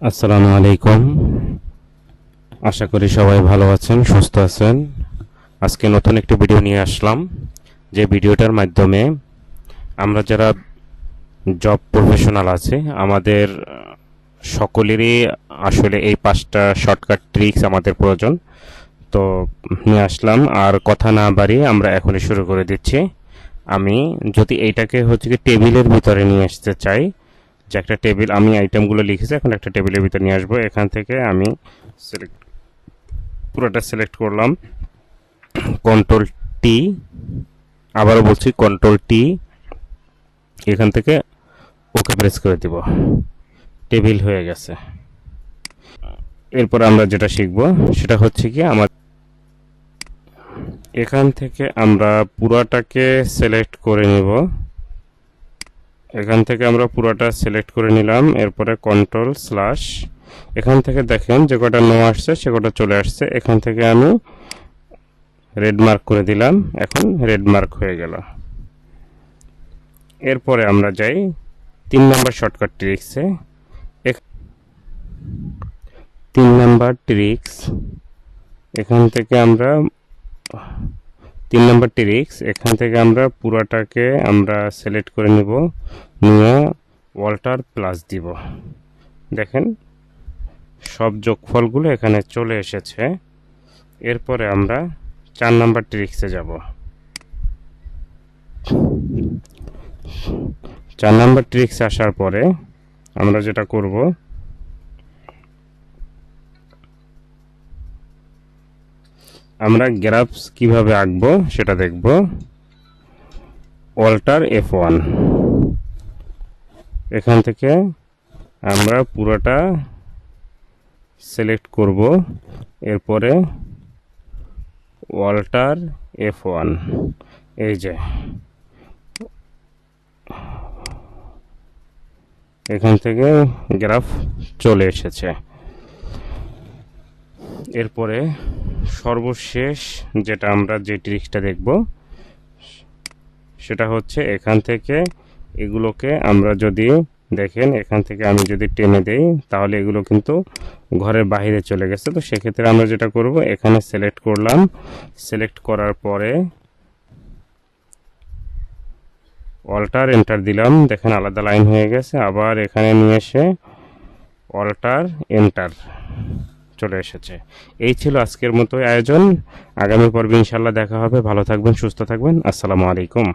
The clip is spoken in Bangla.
আসসালামু আলাইকুম। আশা করি সবাই ভালো আছেন, সুস্থ আছেন। আজকে নতুন একটি ভিডিও নিয়ে আসলাম, যে ভিডিওটার মাধ্যমে আমরা যারা জব প্রফেশনাল আছে আমাদের সকলেরই আসলে এই 5টা শর্টকাট ট্রিক্স আমাদের প্রয়োজন। তো নিয়ে আসলাম, আর কথা না বাড়িয়ে আমরা এখনই শুরু করে দিচ্ছি। আমি যদি এইটাকে হচ্ছে কি টেবিলের ভিতরে নিয়ে আসতে চাই, যে একটা টেবিল আমি আইটেমগুলো লিখেছি, এখন একটা টেবিলের ভিতরে নিয়ে আসবো। এখান থেকে আমি সিলেক্ট পুরোটা সিলেক্ট করলাম, কন্ট্রোল টি, আবারও বলছি কন্ট্রোল টি, এখান থেকে ওকে প্রেস করে দিব। টেবিল হয়ে গেছে। এরপর আমরা যেটা শিখব সেটা হচ্ছে কি আমার এখান থেকে আমরা পুরাটাকে সিলেক্ট করে নিব। এখান থেকে আমরা পুরোটা সিলেক্ট করে নিলাম, এরপরে কন্ট্রোল স্ল্যাশ, এখান থেকে দেখেন যে কটা নো আসছে সে কটা চলে আসছে। এখান থেকে আমি রেড মার্ক করে দিলাম, এখন রেড মার্ক হয়ে গেল। এরপরে আমরা যাই 3 নাম্বার শর্টকাট ট্রিক্সে। 3 নাম্বার ট্রিক্স, এখান থেকে আমরা 3 নাম্বার ট্রিক্স, এখান থেকে আমরা পুরাটাকে আমরা সিলেক্ট করে নিব, নিয়ে অল্টার প্লাস দিব। দেখেন সব যোগফলগুলো এখানে চলে এসেছে। এরপরে আমরা 4 নাম্বার ট্রিক্সে যাব। 4 নাম্বার ট্রিক্স আসার পরে আমরা যেটা করব, আমরা গ্রাফস কিভাবে আঁকবো সেটা দেখব। অল্টার F1, এখান থেকে আমরা পুরোটা সিলেক্ট করব, এরপরে অল্টার F1, এই যে এখান থেকে গ্রাফ চলে এসেছে। এরপরে সর্বশেষ যেটা আমরা যে ট্রিক্সটা দেখব সেটা হচ্ছে এখান থেকে এগুলোকে আমরা যদি দেখেন, এখান থেকে আমি যদি টেনে দেই তাহলে এগুলো কিন্তু ঘরের বাইরে চলে গেছে। তো সেক্ষেত্রে আমরা যেটা করব, এখানে সিলেক্ট করলাম, সিলেক্ট করার পরে অল্টার এন্টার দিলাম, দেখেন আলাদা লাইন হয়ে গেছে। আবার এখানে নিয়ে এসে অল্টার এন্টার চলে এসেছে। এই ছিল আজকের মতো আয়োজন। আগামী পর্বে ইনশাল্লাহ দেখা হবে। ভালো থাকবেন, সুস্থ থাকবেন। আসসালামু আলাইকুম।